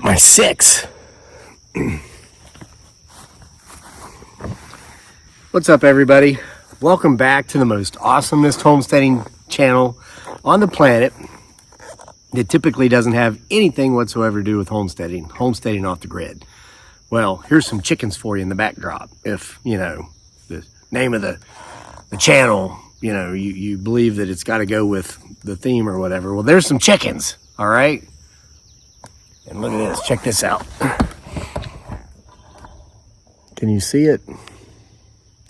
my 6. What's up, everybody? Welcome back to the most awesomest homesteading channel on the planet that typically doesn't have anything whatsoever to do with homesteading off the grid. Well, here's some chickens for you in the backdrop. If, you know, the name of the channel, you know, you believe that it's got to go with the theme or whatever. Well, there's some chickens, all right? And look at this, check this out. Can you see it?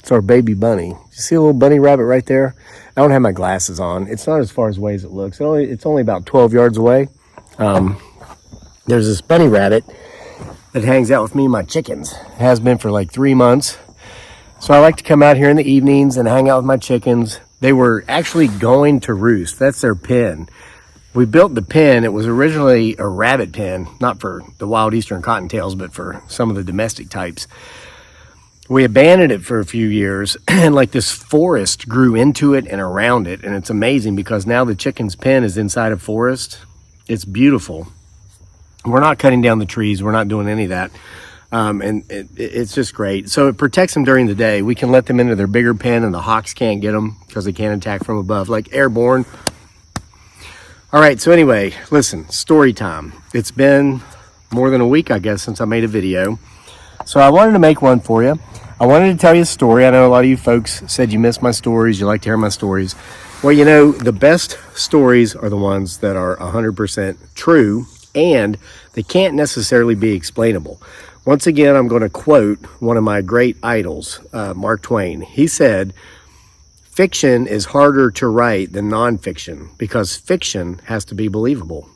It's our baby bunny. You see a little bunny rabbit right there? I don't have my glasses on. It's not as far away as it looks. It's only about 12 yards away. There's this bunny rabbit that hangs out with me and my chickens. It has been for like 3 months. So I like to come out here in the evenings and hang out with my chickens. They were actually going to roost. That's their pen. We built the pen. It was originally a rabbit pen, not for the wild eastern cottontails, but for some of the domestic types. We abandoned it for a few years, and like this forest grew into it and around it. And it's amazing because now the chicken's pen is inside a forest. It's beautiful. We're not cutting down the trees. We're not doing any of that. And it's just great. So it protects them during the day. We can let them into their bigger pen and the hawks can't get them because they can't attack from above, like airborne. All right, so anyway, listen, story time. It's been more than a week, I guess, since I made a video. So I wanted to make one for you. I wanted to tell you a story. I know a lot of you folks said you miss my stories. You like to hear my stories. Well, you know, the best stories are the ones that are 100% true, and they can't necessarily be explainable. Once again, I'm going to quote one of my great idols, Mark Twain. He said, "Fiction is harder to write than nonfiction because fiction has to be believable."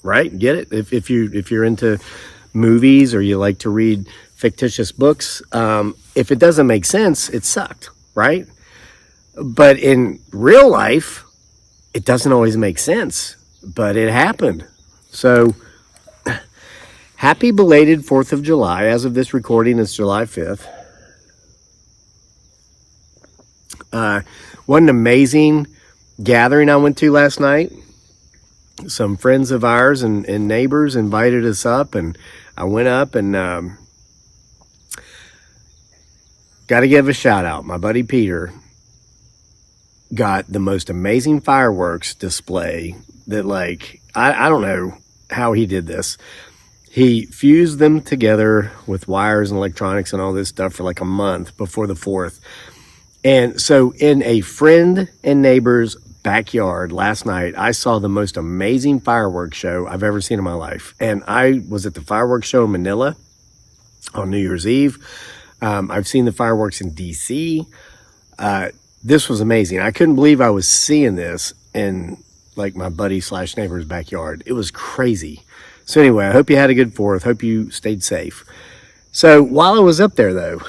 Right? Get it? If you're into movies or you like to read fictitious books, if it doesn't make sense, it sucked, right? But in real life, it doesn't always make sense, but it happened. So happy belated 4th of July. As of this recording, it's July 5th. What an amazing gathering I went to last night. Some friends of ours and neighbors invited us up, and I went up and got to give a shout out. My buddy Peter got the most amazing fireworks display that, like, I don't know how he did this. He fused them together with wires and electronics and all this stuff for like a month before the 4th. And so in a friend and neighbor's backyard last night, I saw the most amazing fireworks show I've ever seen in my life. And I was at the fireworks show in Manila on New Year's Eve. I've seen the fireworks in DC. This was amazing. I couldn't believe I was seeing this in like my buddy / neighbor's backyard. It was crazy. So anyway, I hope you had a good 4th. Hope you stayed safe. So while I was up there though,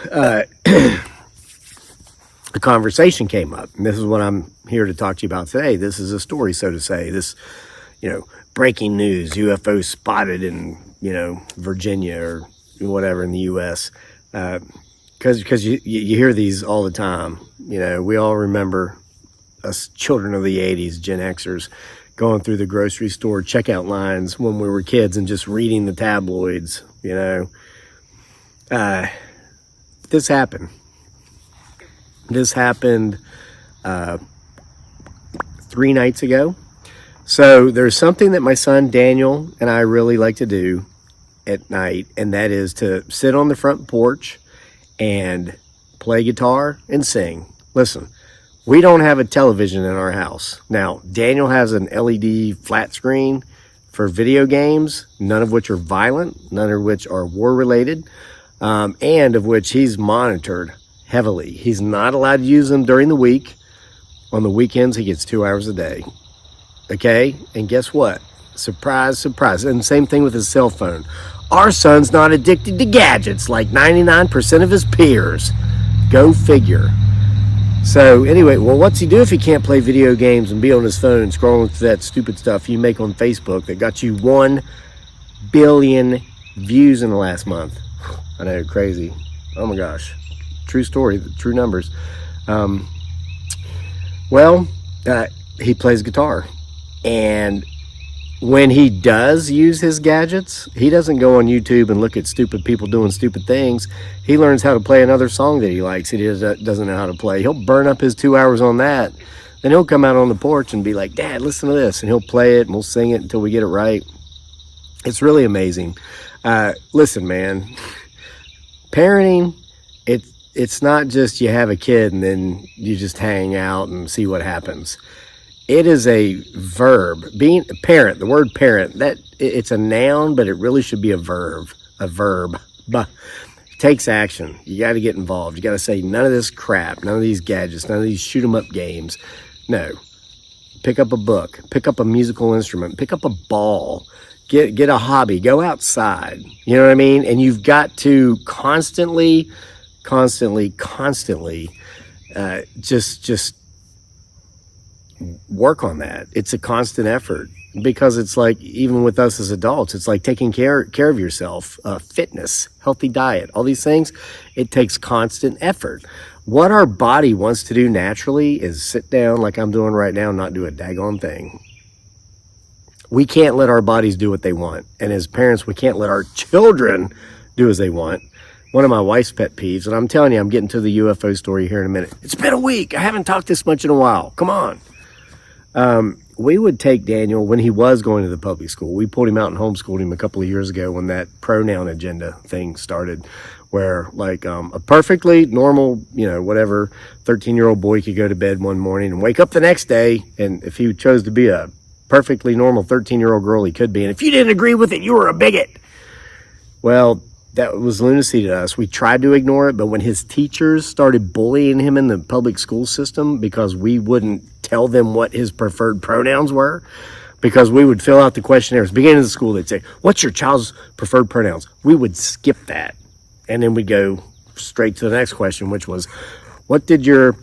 a conversation came up, and this is what I'm here to talk to you about today. This is a story, so to say. This, you know, breaking news: UFO spotted in, you know, Virginia or whatever in the U.S. Because you hear these all the time. You know, we all remember us children of the '80s, Gen Xers, going through the grocery store checkout lines when we were kids and just reading the tabloids. You know, this happened. This happened 3 nights ago. So there's something that my son Daniel and I really like to do at night, and that is to sit on the front porch and play guitar and sing. Listen, we don't have a television in our house. Now, Daniel has an LED flat screen for video games, none of which are violent, none of which are war-related, and of which he's monitored heavily. He's not allowed to use them during the week. On the weekends, he gets 2 hours a day. Okay? And guess what? Surprise, surprise. And same thing with his cell phone. Our son's not addicted to gadgets like 99% of his peers. Go figure. So anyway, well, what's he do if he can't play video games and be on his phone and scrolling through that stupid stuff you make on Facebook that got you 1 billion views in the last month? I know, crazy. Oh my gosh. True story, true numbers. He plays guitar, and when he does use his gadgets, he doesn't go on YouTube and look at stupid people doing stupid things. He learns how to play another song that he likes. He doesn't know how to play. He'll burn up his 2 hours on that. Then he'll come out on the porch and be like, Dad, listen to this. And he'll play it and we'll sing it until we get it right. It's really amazing. Listen, man, parenting, it's not just you have a kid and then you just hang out and see what happens. It is a verb. Being a parent, the word parent, that it's a noun, but it really should be a verb. A verb. It takes action. You got to get involved. You got to say none of this crap, none of these gadgets, none of these shoot 'em up games. No. Pick up a book. Pick up a musical instrument. Pick up a ball. Get a hobby. Go outside. You know what I mean? And you've got to constantly, just work on that. It's a constant effort, because it's like, even with us as adults, it's like taking care of yourself, fitness, healthy diet, all these things. It takes constant effort. What our body wants to do naturally is sit down like I'm doing right now and not do a daggone thing. We can't let our bodies do what they want. And as parents, we can't let our children do as they want. One of my wife's pet peeves, and I'm telling you, I'm getting to the UFO story here in a minute. It's been a week. I haven't talked this much in a while. Come on. We would take Daniel when he was going to the public school. We pulled him out and homeschooled him a couple of years ago when that pronoun agenda thing started, where like a perfectly normal, whatever, 13-year-old boy could go to bed one morning and wake up the next day. And if he chose to be a perfectly normal 13-year-old girl, he could be. And if you didn't agree with it, you were a bigot. Well, that was lunacy to us. We tried to ignore it, but when his teachers started bullying him in the public school system because we wouldn't tell them what his preferred pronouns were, because we would fill out the questionnaires. Beginning of the school, they'd say, what's your child's preferred pronouns? We would skip that. And then we'd go straight to the next question, which was, what did your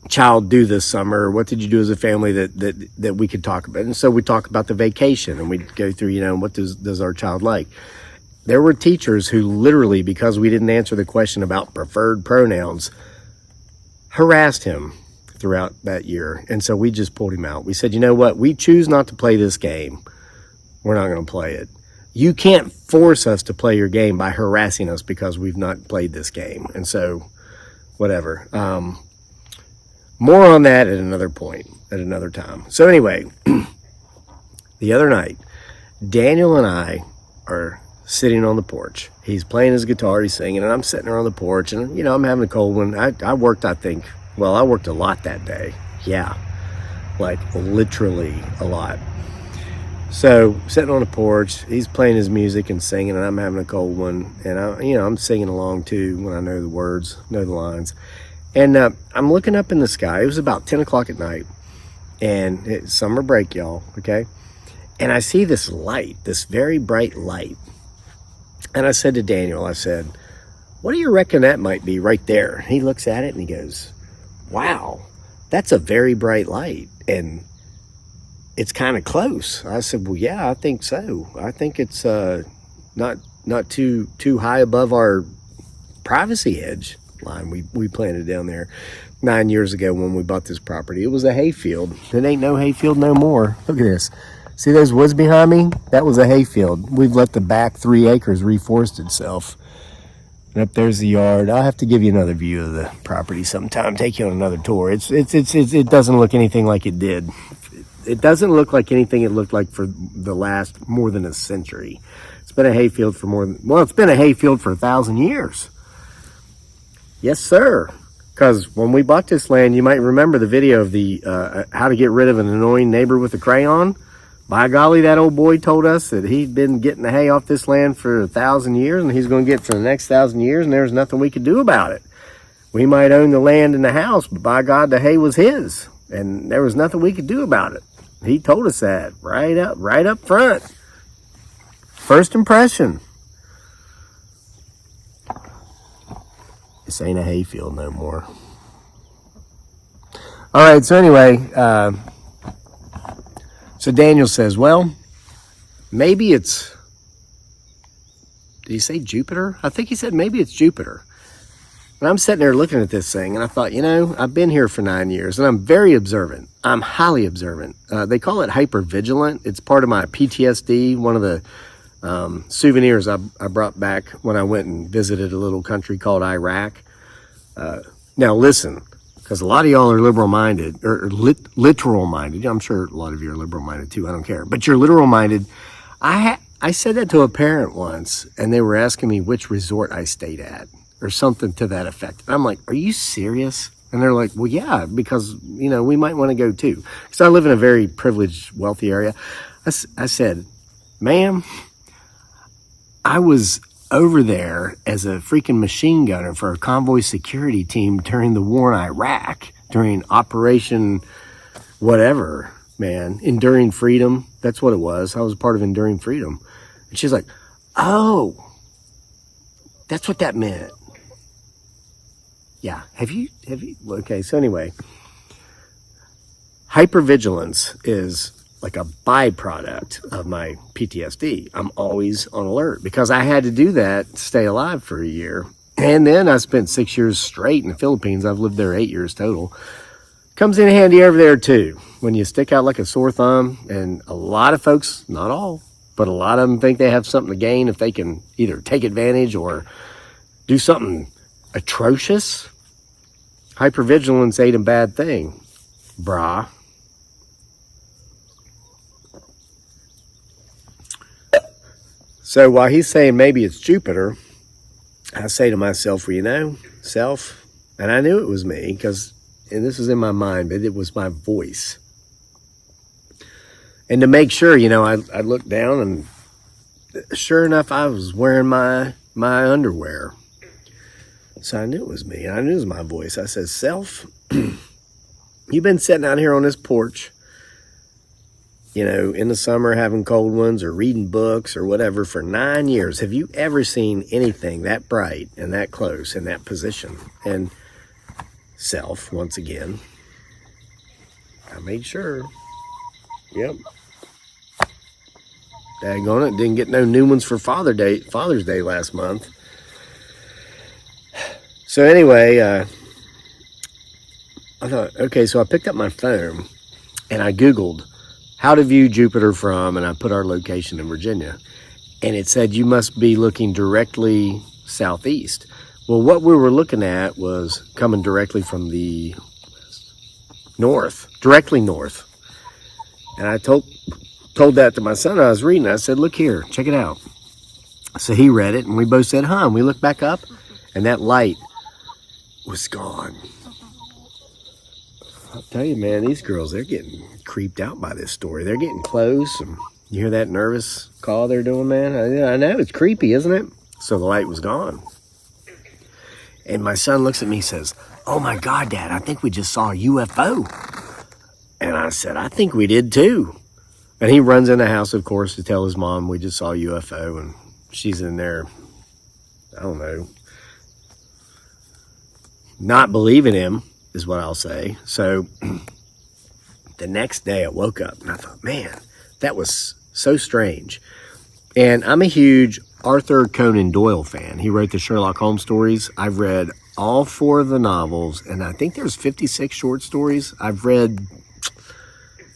child do this summer? What did you do as a family that we could talk about? And so we talk about the vacation, and we'd go through, what does our child like? There were teachers who literally, because we didn't answer the question about preferred pronouns, harassed him throughout that year. And so we just pulled him out. We said, you know what? We choose not to play this game. We're not going to play it. You can't force us to play your game by harassing us because we've not played this game. And so, whatever. More on that at another point, at another time. So anyway, the other night, Daniel and I are sitting on the porch. He's playing his guitar, he's singing, and I'm sitting there on the porch, and I'm having a cold one. I worked I worked a lot that day. Yeah, like literally a lot. So sitting on the porch, he's playing his music and singing, and I'm having a cold one, and I'm singing along too when I know the words, know the lines. And I'm looking up in the sky. It was about 10 o'clock at night, and it's summer break, y'all, okay? And I see this light, this very bright light. And I said to Daniel, what do you reckon that might be right there? He looks at it and he goes, wow, that's a very bright light. And it's kind of close. I said, well, yeah, I think so. I think it's not too high above our privacy edge line we planted down there 9 years ago when we bought this property. It was a hayfield. It ain't no hayfield no more. Look at this. See those woods behind me? That was a hayfield. We've let the back 3 acres reforest itself. And up there's the yard. I'll have to give you another view of the property sometime. Take you on another tour. It doesn't look anything like it did. It doesn't look like anything it looked like for the last more than a century. It's been a hayfield it's been a hayfield for 1,000 years. Yes, sir. Because when we bought this land, you might remember the video of the how to get rid of an annoying neighbor with a crayon. By golly, that old boy told us that he'd been getting the hay off this land for 1,000 years, and he's going to get it for the next 1,000 years, and there's nothing we could do about it. We might own the land and the house, but by God, the hay was his, and there was nothing we could do about it. He told us that right up front. First impression. This ain't a hayfield no more. All right, so anyway, so Daniel says, well, maybe it's, did he say Jupiter? I think he said maybe it's Jupiter. And I'm sitting there looking at this thing, and I thought, I've been here for 9 years, and I'm very observant. I'm highly observant. They call it hypervigilant. It's part of my PTSD. One of the souvenirs I brought back when I went and visited a little country called Iraq. Now listen, because a lot of y'all are liberal-minded, or literal-minded. I'm sure a lot of you are liberal-minded too. I don't care. But you're literal-minded. I said that to a parent once, and they were asking me which resort I stayed at, or something to that effect. And I'm like, are you serious? And they're like, well, yeah, because, we might want to go too. Because I live in a very privileged, wealthy area. I said, ma'am, I was over there as a freaking machine gunner for a convoy security team during the war in Iraq, during Operation whatever, man, Enduring Freedom. That's what it was. I was part of Enduring Freedom. And she's like, oh, that's what that meant. Yeah. Have you, okay. So anyway, hypervigilance is like a byproduct of my PTSD. I'm always on alert because I had to do that to stay alive for a year. And then I spent 6 years straight in the Philippines. I've lived there 8 years total. Comes in handy over there too. When you stick out like a sore thumb, and a lot of folks, not all, but a lot of them think they have something to gain if they can either take advantage or do something atrocious. Hypervigilance ain't a bad thing, brah. So while he's saying maybe it's Jupiter, I say to myself, well, self, and I knew it was me and this was in my mind, but it was my voice. And to make sure, I looked down, and sure enough, I was wearing my underwear. So I knew it was me. I knew it was my voice. I said, self, you've been sitting out here on this porch, in the summer having cold ones or reading books or whatever for 9 years. Have you ever seen anything that bright and that close in that position? And self, once again, I made sure. Yep. Daggone it, didn't get no new ones for Father's Day last month. So anyway, I thought, okay, so I picked up my phone and I Googled how to view Jupiter from, and I put our location in Virginia. And it said you must be looking directly southeast. Well, what we were looking at was coming directly from the directly north. And I told that to my son. I was reading. I said, look here, check it out. So he read it, and we both said, huh? And we looked back up, and that light was gone. I'll tell you, man, these girls, they're getting creeped out by this story. They're getting close, and you hear that nervous call they're doing, man? I know, it's creepy, isn't it? So the light was gone. And my son looks at me and says, oh my God, Dad, I think we just saw a UFO. And I said, I think we did too. And he runs in the house, of course, to tell his mom we just saw a UFO, and she's in there, I don't know, not believing him is what I'll say. So the next day I woke up and I thought, man, that was so strange. And I'm a huge Arthur Conan Doyle fan. He wrote the Sherlock Holmes stories. I've read all 4 of the novels, and I think there's 56 short stories. I've read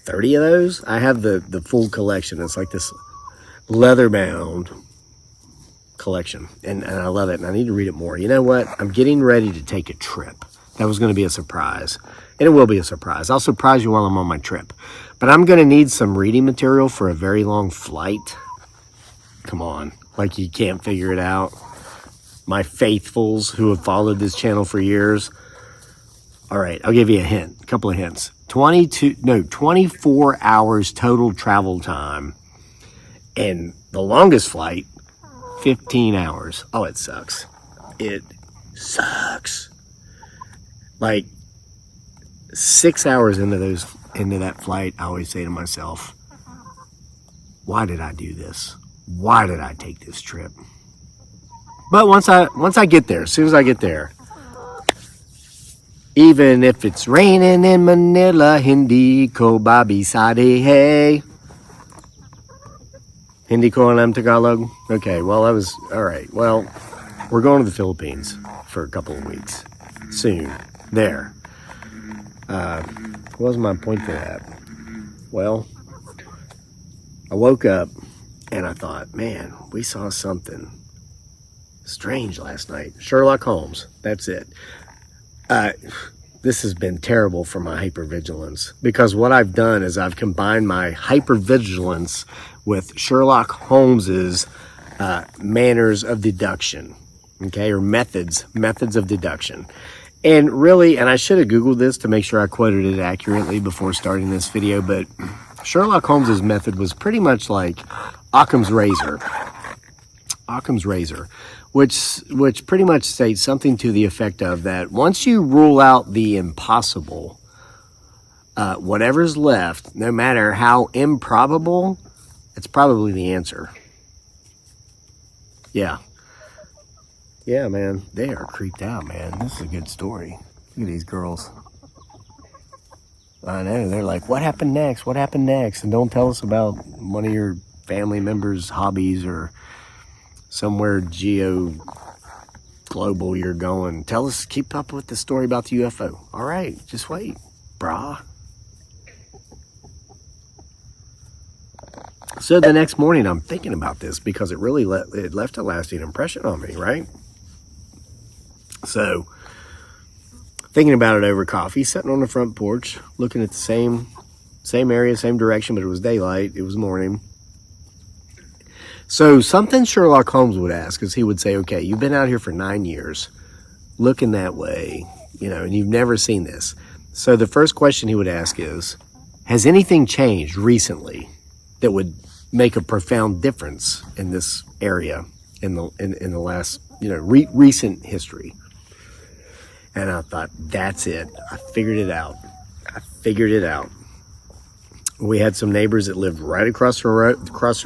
30 of those. I have the full collection. It's like this leather-bound collection, and I love it, and I need to read it more. You know what? I'm getting ready to take a trip. That was going to be a surprise, and it will be a surprise. I'll surprise you while I'm on my trip. But I'm going to need some reading material for a very long flight. Come on, like you can't figure it out. My faithfuls who have followed this channel for years. All right, I'll give you a couple of hints. 24 hours total travel time, and the longest flight, 15 hours. Oh, it sucks. It sucks. Like 6 hours into that flight, I always say to myself, why did I do this? Why did I take this trip? But once I get there, as soon as I get there, even if it's raining in Manila, hindi ko babisade, hey. Hindi ko alam Tagalog. Okay, well, that was, all right. Well, we're going to the Philippines for a couple of weeks soon. There. What was my point to that? Well, I woke up and I thought, man, we saw something strange last night. Sherlock Holmes, that's it. This has been terrible for my hypervigilance, because what I've done is I've combined my hypervigilance with Sherlock Holmes's manners of deduction, okay, or methods of deduction. And really, and I should have Googled this to make sure I quoted it accurately before starting this video, but Sherlock Holmes's method was pretty much like Occam's razor. Occam's razor, which pretty much states something to the effect of that once you rule out the impossible, whatever's left, no matter how improbable, it's probably the answer. Yeah. Yeah, man, they are creeped out, man. This is a good story. Look at these girls. I know, they're like, what happened next? What happened next? And don't tell us about one of your family members' hobbies or somewhere global you're going. Tell us, keep up with the story about the UFO. All right, just wait, brah. So the next morning, I'm thinking about this because it really it left a lasting impression on me, right? So, thinking about it over coffee, sitting on the front porch, looking at the same area, same direction, but it was daylight, it was morning. So something Sherlock Holmes would ask is he would say, okay, you've been out here for 9 years, looking that way, and you've never seen this. So the first question he would ask is, has anything changed recently that would make a profound difference in this area in the last, recent history? And I thought, that's it. I figured it out. We had some neighbors that lived right across the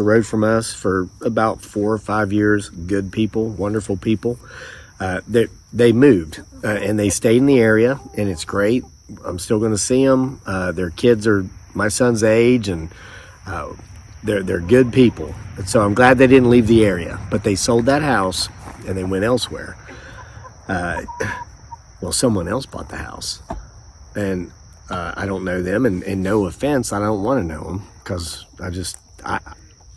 road from us for about 4 or 5 years. Good people, wonderful people. They moved and they stayed in the area, and it's great. I'm still going to see them. Their kids are my son's age, and they're good people. And so I'm glad they didn't leave the area. But they sold that house and they went elsewhere. Well, someone else bought the house, and I don't know them, and no offense, I don't want to know them, because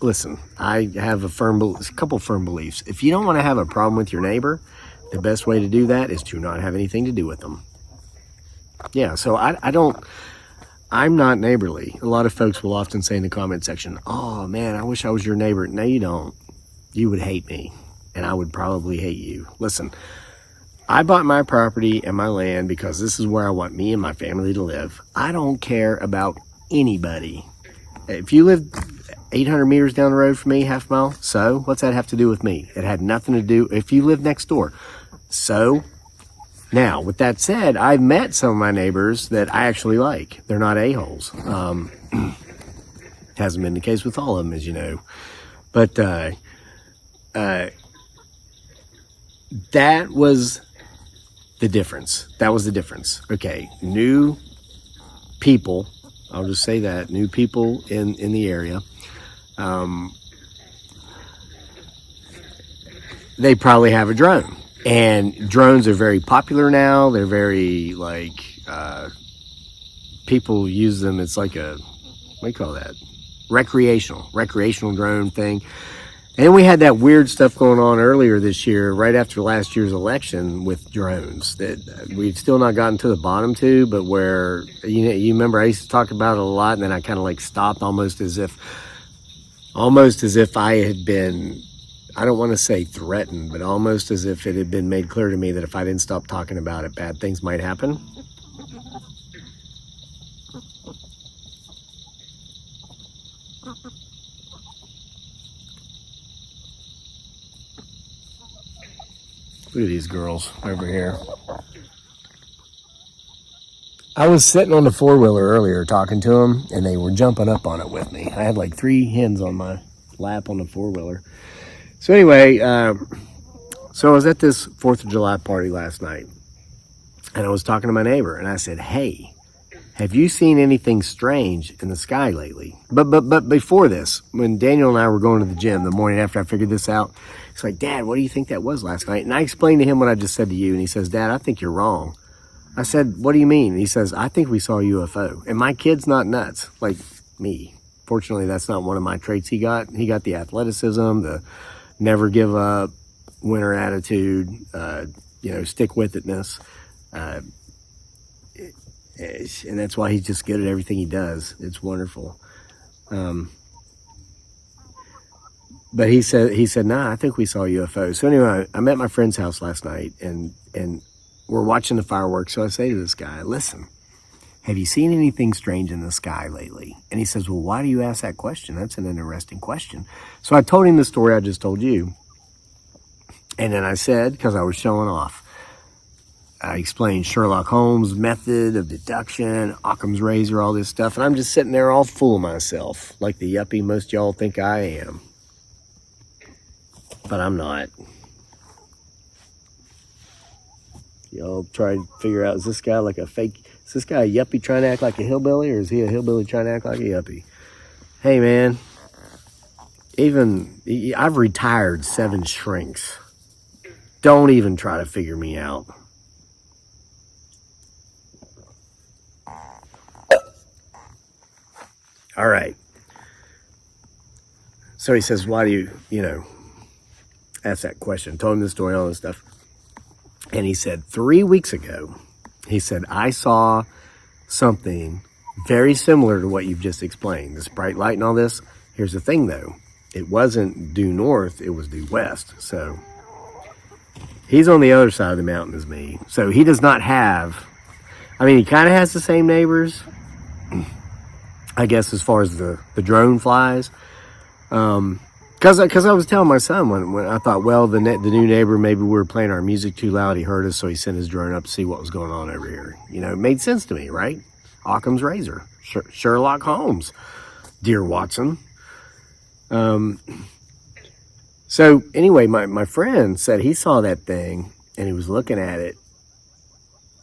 listen, I have a couple firm beliefs. If you don't want to have a problem with your neighbor, the best way to do that is to not have anything to do with them. Yeah, so I'm not neighborly. A lot of folks will often say in the comment section, oh man, I wish I was your neighbor. No, you don't. You would hate me, and I would probably hate you. Listen, I bought my property and my land because this is where I want me and my family to live. I don't care about anybody. If you live 800 meters down the road from me, half a mile, so what's that have to do with me? It had nothing to do if you live next door. So now, with that said, I've met some of my neighbors that I actually like. They're not a-holes. Hasn't been the case with all of them, as you know. But that was the difference. Okay, new people, I'll just say that, new people in the area. They probably have a drone. And drones are very popular now. They're very, people use them. It's like what do you call that? Recreational drone thing. And we had that weird stuff going on earlier this year, right after last year's election, with drones that we've still not gotten to the bottom to, but where, you remember I used to talk about it a lot, and then I kind of stopped almost as if I had been, I don't want to say threatened, but almost as if it had been made clear to me that if I didn't stop talking about it, bad things might happen. Look at these girls over here. I was sitting on the four-wheeler earlier talking to them, and they were jumping up on it with me. I had 3 hens on my lap on the four-wheeler. So anyway, so I was at this 4th of July party last night, and I was talking to my neighbor, and I said, hey, have you seen anything strange in the sky lately? But before this, when Daniel and I were going to the gym the morning after I figured this out, he's like, Dad, what do you think that was last night? And I explained to him what I just said to you, and he says, Dad, I think you're wrong. I said, what do you mean? He says, I think we saw a UFO. And my kid's not nuts like me. Fortunately, that's not one of my traits he got. He got the athleticism, the never give up, winner attitude, stick with itness. And that's why he's just good at everything he does. It's wonderful. But he said, nah, I think we saw UFOs. So anyway, I'm at my friend's house last night and we're watching the fireworks. So I say to this guy, listen, have you seen anything strange in the sky lately? And he says, well, why do you ask that question? That's an interesting question. So I told him the story I just told you. And then I said, because I was showing off, I explained Sherlock Holmes' method of deduction, Occam's razor, all this stuff. And I'm just sitting there all full of myself, like the yuppie most y'all think I am. But I'm not. Y'all try to figure out, is this guy a yuppie trying to act like a hillbilly, or is he a hillbilly trying to act like a yuppie? Hey man, I've retired 7 shrinks. Don't even try to figure me out. All right. So he says, why do you ask that question? Told him the story, all this stuff. And he said, 3 weeks ago, he said, I saw something very similar to what you've just explained. This bright light and all this. Here's the thing, though. It wasn't due north. It was due west. So he's on the other side of the mountain as me. So he does not have... he kind of has the same neighbors, I guess, as far as the drone flies. Because I was telling my son when I thought, well, the new neighbor, maybe we were playing our music too loud. He heard us, so he sent his drone up to see what was going on over here. It made sense to me, right? Occam's razor. Sherlock Holmes, dear Watson. So anyway, my friend said he saw that thing, and he was looking at it,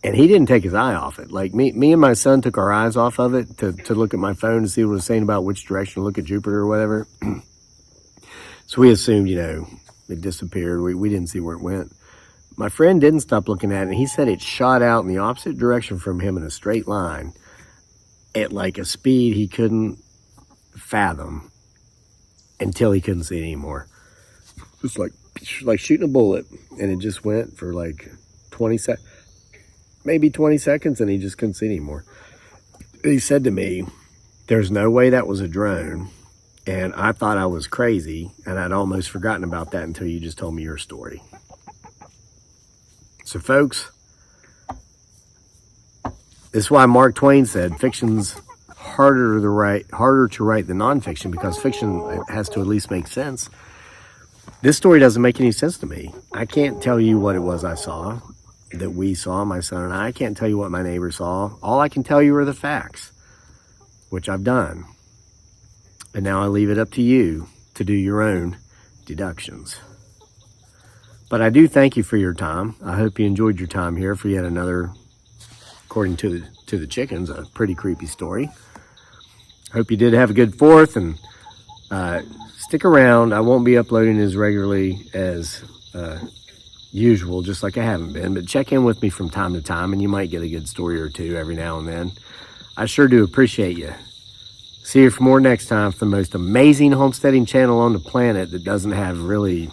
and he didn't take his eye off it. Like me and my son took our eyes off of it to look at my phone to see what it was saying about which direction to look at Jupiter or whatever. So we assumed, it disappeared. We didn't see where it went. My friend didn't stop looking at it, and he said it shot out in the opposite direction from him in a straight line at like a speed he couldn't fathom until he couldn't see it anymore. Just like shooting a bullet, and it just went for like 20 seconds, and he just couldn't see it anymore. He said to me, there's no way that was a drone. And I thought I was crazy, and I'd almost forgotten about that until you just told me your story. So folks, this is why Mark Twain said fiction's harder to write than nonfiction, because fiction has to at least make sense. This story doesn't make any sense to me. I can't tell you what it was I saw, that we saw, my son and I. I can't tell you what my neighbor saw. All I can tell you are the facts, which I've done. And now I leave it up to you to do your own deductions. But I do thank you for your time. I hope you enjoyed your time here for yet another, according to the chickens, a pretty creepy story. Hope you did have a good 4th, and stick around. I won't be uploading as regularly as usual, just like I haven't been, but check in with me from time to time, and you might get a good story or two every now and then. I sure do appreciate you. See you for more next time for the most amazing homesteading channel on the planet that doesn't have really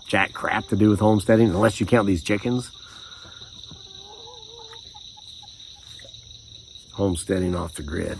jack crap to do with homesteading, unless you count these chickens. Homesteading off the grid.